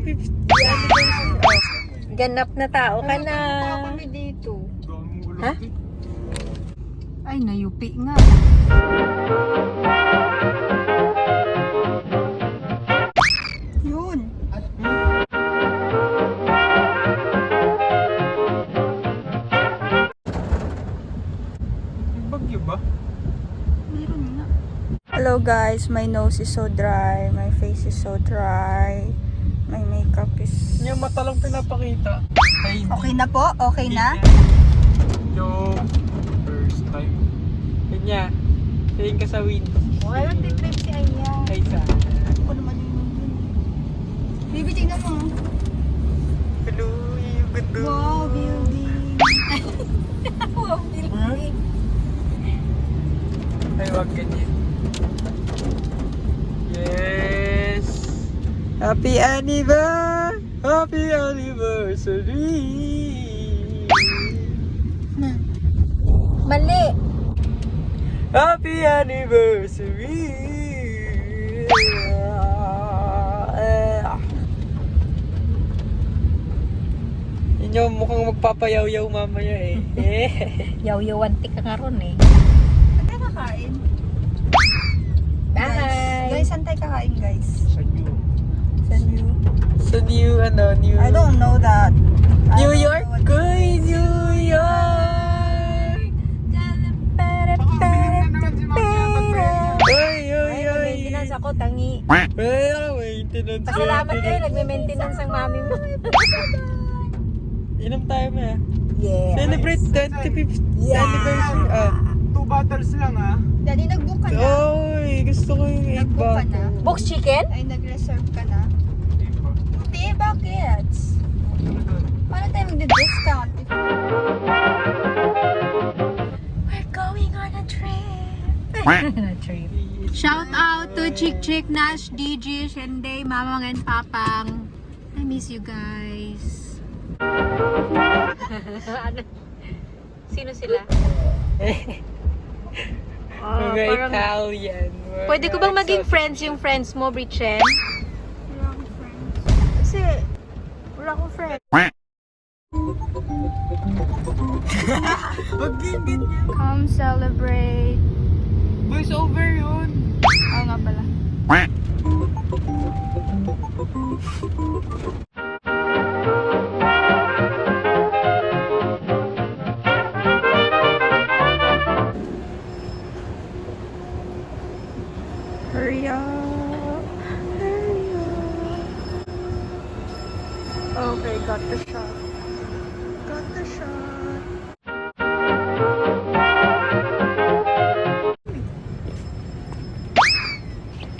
25th anniversary. Oh, ganap na tao ka na. Kami dito. Ha? Ay, nayupi nga. Yun. Bagyo ba? Meron nga. Hello guys, my nose is so dry, my face is so dry, my makeup is... Yung mata lang pinapakita. Ay, Okay na po? Okay na? Yung first time. Kanya, tingin ka sa window. Walang titrip si Aya. Ay, sa... Ako naman yun. Baby, tingnan mo. Hello, yung ganda. Wow, building. Wow, building. Ay, wag ganyan. Yes! Happy anniversary! Happy anniversary! Mali! Happy anniversary! Yun yung mukhang magpapayaw-yaw mamaya eh. Yaw-yawantik ka nga ron eh. Saan tayo kakain? Bye! Guys, saan tayo kakain, guys? Sa new. Sa New. Sa new, new... I don't know that. New York? Uy, New York! Maintenance ako, tangi. Well, maintenance. Pasalamat kayo, nagme-maintenance ang mami mo. Inom tayo mo Yeah. Celebrate 25th anniversary. Ah. 2 bottles lang ah. Daddy, nag-book ka na? Oy, gusto ko yung 8 Nag-book ka na? bottle. Box chicken? Ay, nag-reserve ka na? Hindi, bakit? Paano tayo magdi-discount? We're going on a trip. A trip. Shout out to Chick Chick, Nash, DG, Shende, Mamang and Papang. I miss you guys. Sino sila? Mga Italian. Pwede ko bang maging friends yung friends mo, Britchen? Wala akong friends. Kasi, wala akong friend. Wag yung ganyan. Come celebrate. Voice over yun. Oo nga pala. Hurry up. Hurry up. Okay, got the shot. Got the shot.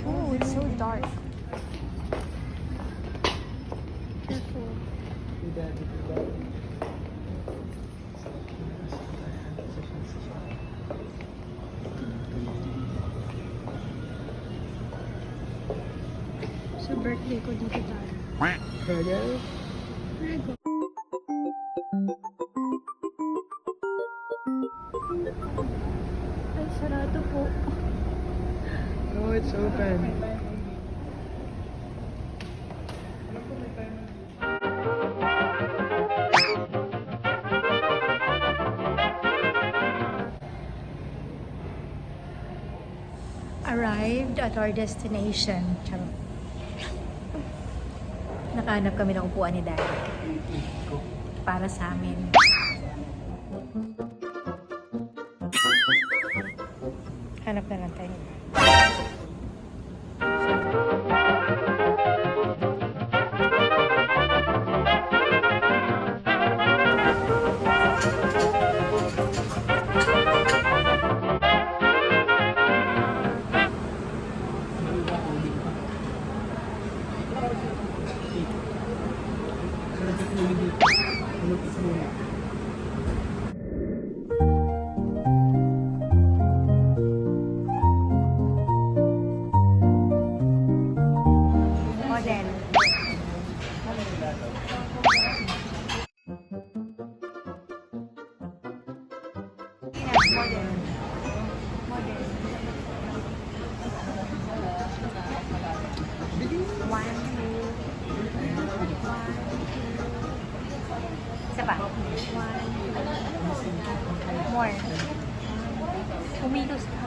Oh, it's so dark. Careful. Sa birthday ko dito tayo. Kaya? Ay, sarado po. No, it's open. Arrived at our destination. Charot. Nakahanap kami ng upuan ni Daddy. Para sa amin. Hanap na lang tayo. Model. Model. One, two, More. Umilos ka.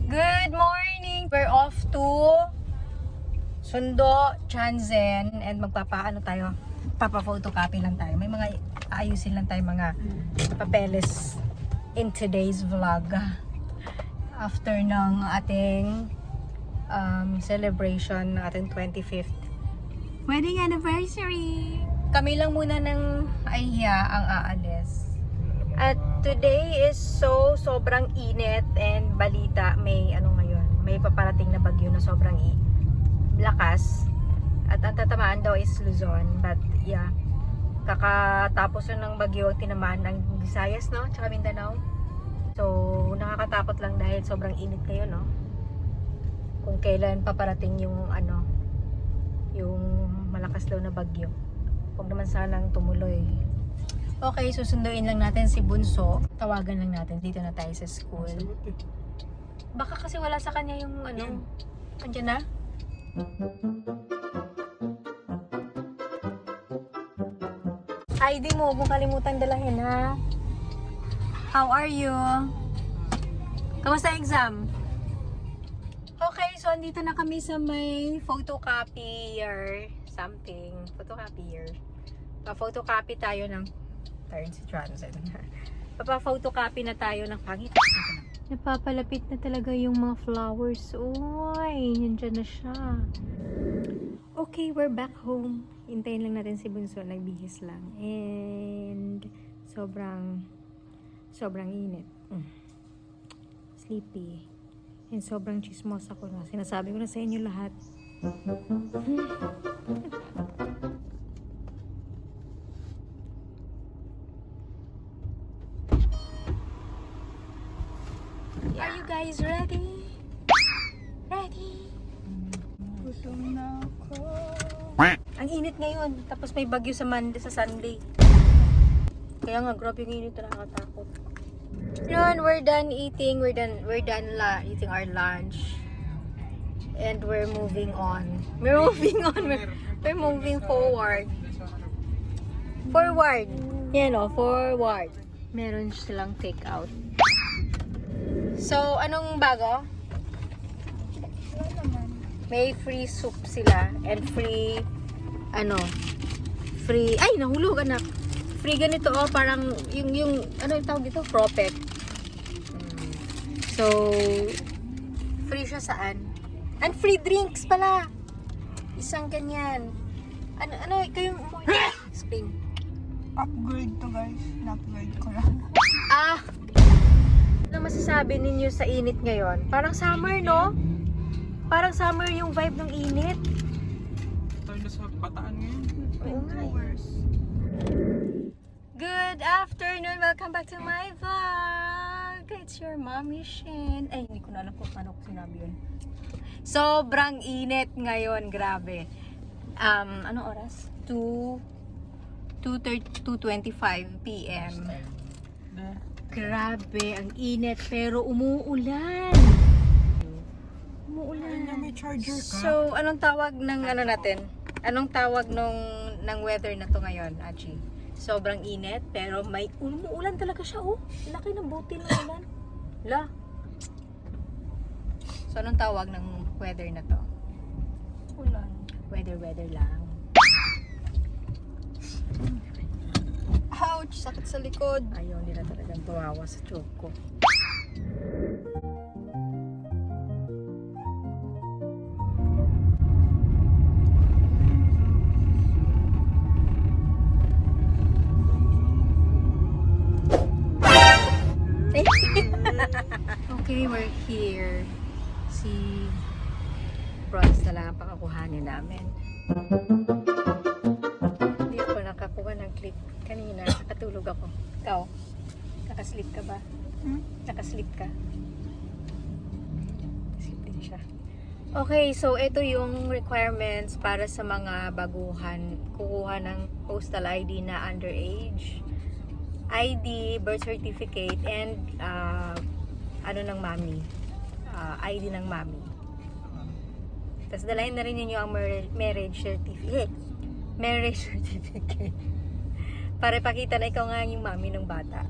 Good morning! We're off to Sundo, Chanzen, and magpapaano tayo? Papa-photocopy lang tayo. May mga ayusin lang tayo mga papeles in today's vlog. After ng ating celebration ng ating 25th wedding anniversary. Kami lang muna ng Aiya ang aalis. At today is sobrang init and balita may ano ngayon, may paparating na bagyo na sobrang lakas. At ang tatamaan daw is Luzon. But yeah, kakatapos ng bagyo, tinamaan ang Visayas, no? Tsaka Mindanao. So, nakakatakot lang dahil sobrang init ngayon, no? Kung kailan paparating yung ano, yung malakas daw na bagyo. Huwag naman sanang tumuloy. Okay, susunduin lang natin si Bunso. Tawagan lang natin. Dito na tayo sa school. Baka kasi wala sa kanya yung ano. Andiyan na? ID mo, kung kalimutan dalahin ha. How are you? Kamusta exam? Okay, so andito na kami sa may photocopier something. Photocopier. Pa-photocopy tayo ng si Johnson. Papa-photocopy na tayo ng pangit. Napapalapit na talaga yung mga flowers. Uy, nandiyan na siya. Okay, we're back home. Hintayin lang natin si Bunso. Nagbihis lang. And sobrang init. Sleepy. And sobrang chismos ako na. Sinasabi ko na sa inyo lahat. Are you guys ready? Ready? Gutom na ako. Ang init ngayon. Tapos may bagyo sa Sunday. Kaya nga, grabe yung init na nakakatakot. Noon, we're done eating. We're done eating our lunch. And we're moving on. We're moving forward. Forward. Yan o, forward. Meron silang take out. So, anong bago? Wala naman. May free soup sila and free ay nahulog anak. Free ganito parang yung ano yung tawag dito, propet. So free siya saan? And free drinks pala. Isang ganyan. Ano kayong spring? Upgrade to guys. Na-upgrade ko lang. Ano masasabi ninyo sa init ngayon? Parang summer, no? Parang summer yung vibe ng init. Tayo na sa Bataan ngayon. Oo nga eh. Good afternoon! Welcome back to my vlog! It's your mommy Shin. Ay, hindi ko na alam kung paano ko sinabi yun. Sobrang init ngayon, grabe. Anong oras? 2:25 p.m. Grabe, ang init pero umuulan. Umuulan. May charger ka. So, anong tawag ng ano natin? Anong tawag ng weather na to ngayon, Achi? Sobrang init, pero may umuulan talaga siya, oh. Laki ng buti ng ulan. La. So, anong tawag ng weather na to? Ulan. Weather lang. Ouch! Sakit sa likod. Ayaw nila talagang tumawa sa joke ko. we're here. Si Bronze na lang ang pakakuhanin namin. Hindi ako nakakuha ng clip kanina. Nakatulog ako. Ikaw? Nakasleep ka ba? Nakasleep ka? Sleep din siya. Okay, so ito yung requirements para sa mga baguhan. Kukuha ng postal ID na underage. ID, birth certificate, and ano ng mami. ID ng mami. Tapos dalahin na rin ninyo ang marriage certificate. Marriage certificate. Para ipakita na ikaw nga yung mami ng bata.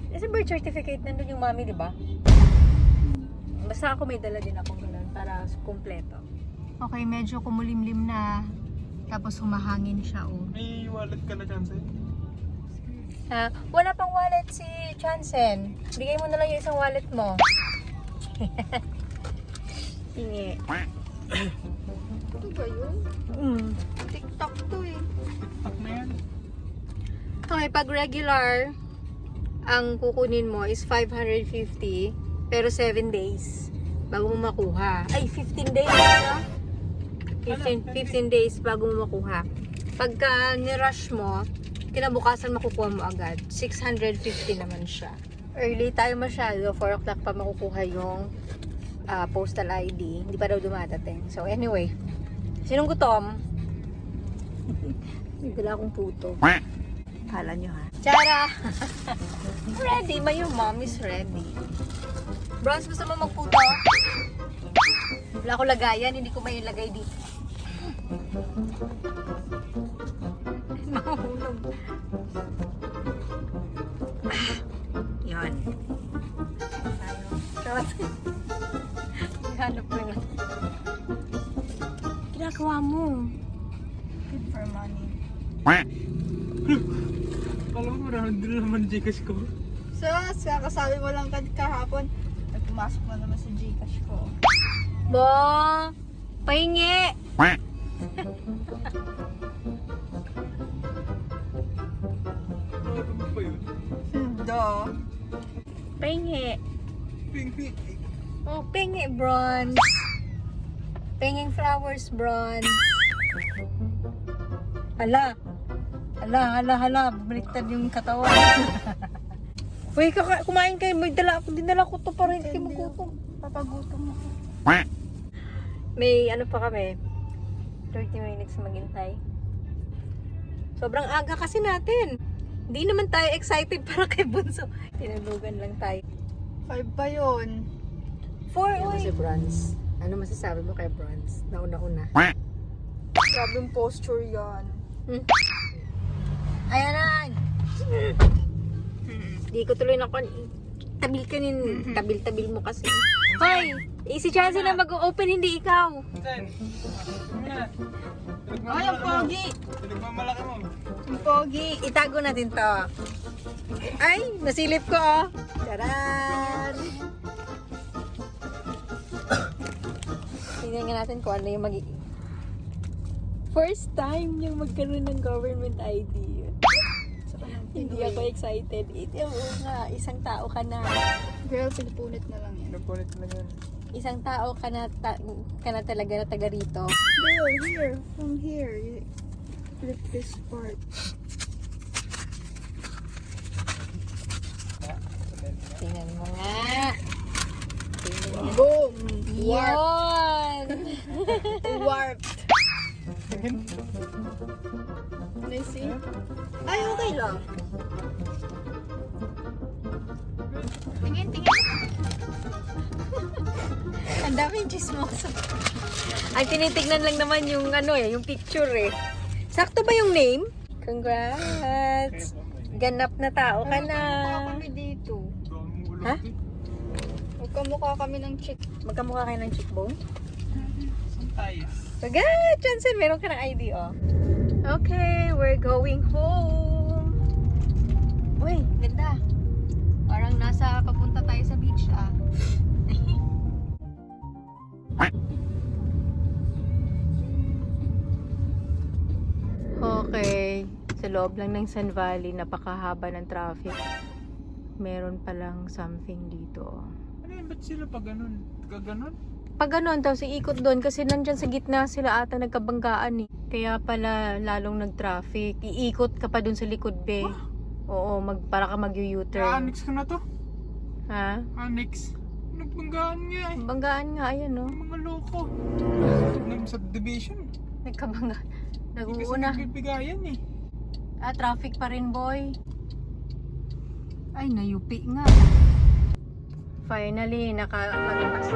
Kasi birth certificate, nandun yung mami, di ba? Basta ako may dala din akong ganun para kumpleto. Okay, medyo kumulimlim na. Tapos humahangin siya, oh. May wallet ka na, Chancey? Wala pang wallet si Chansen. Bigay mo na lang yung isang wallet mo. Hingi. Ito ba yun? TikTok to eh. TikTok na yan. Okay, pag regular, ang kukunin mo is 550, pero 7 days bago mo makuha. Ay, 15 days, no? 15 days bago mo makuha. Pagka nirush mo, kinabukasan makukuha mo agad. 650 naman siya. Early tayo masyado, 4 o'clock pa makukuha yung postal ID. Hindi pa daw dumadating. So anyway, sinong gutom? May dala akong puto. Kala nyo ha. Chara! Ready, your mom is ready. Bronze, gusto mo magputo? Wala ko lagayan, hindi ko may lagay dito. Mahulog. Yan. Hanap ko yun. Ginagawa mo. Good for money. Alam mo, din naman Gcash ko. Sus, kakasabi mo lang kahapon. Nagpumasok na naman sa Gcash ko. Bo! Pahingi! Ano ba yun? Do. Pahingi! Pinky. Oh, pingi, Bronze! Pinging flowers, Bronze! Hala! Hala! Baliktad yung katawan. Uy, kumain kayo. May dinala ko to para hindi kayo magutom. Papagutom ako. May ano pa kami, 30 minutes maghintay. Sobrang aga kasi natin. Hindi naman tayo excited para kay Bunso. Tinulugan lang tayo. 5 pa yun. 4, uy! Si Bronze. Ano masasabi mo kay Bronze? Nauna-una. Grabe yung posture yan. Ayan na! Di ko tuloy na tabil ka tabil mo kasi. Hoy! Si Chance na mag-open, hindi ikaw. Sen. Ay, ang pogi! Pinagmamalaki mo. Ang pogi! Itago natin to. Ay! Nasilip ko, oh. Taran! Tingnan nga natin kung ano yung first time yung magkaroon ng government ID. Hindi ako excited. Ito nga, isang tao ka na. Girl, pinipunit na lang yan. Napunit na yan. Isang tao ka na, talaga na taga rito. Girl, here. From here. You flip this part. Tingnan mo nga. Tingnan mo. Boom! Yun! Warped. May see? Ay, okay lang. Tingin. Ang daming chismoso. Ang tinitignan lang naman yung yung picture eh. Sakto ba yung name? Congrats! Ganap na tao ka na. Magkamukha kami dito. Ha? Magkamukha kami ng chick. Magkamukha kayo ng cheekbone? Sometimes. Agad! Chansen, meron ka ng ID, oh. Okay, we're going home. Uy, ganda. Parang papunta tayo sa beach, ah. Okay. Sa loob lang ng Sun Valley, napakahaba ng traffic. meron palang something dito. Ano yun? Ba't sila pa ganun? Kaganon? Pag ganun, tapos iikot doon kasi nandyan sa gitna sila ata nagkabanggaan eh. Kaya pala lalong nag-traffic. Iikot ka pa doon sa likod, be. Oo, para ka mag-u-turn. Annex ka na to? Ha? Annex. Nagbanggaan nga eh. Banggaan nga, ayan no. Mga loko. Ng subdivision. Nagkabanggaan. Hindi kasi Nag-uuna. nagbibigayan eh. Traffic pa rin, boy. Ay, nayupi nga. Finally, nakapagpas.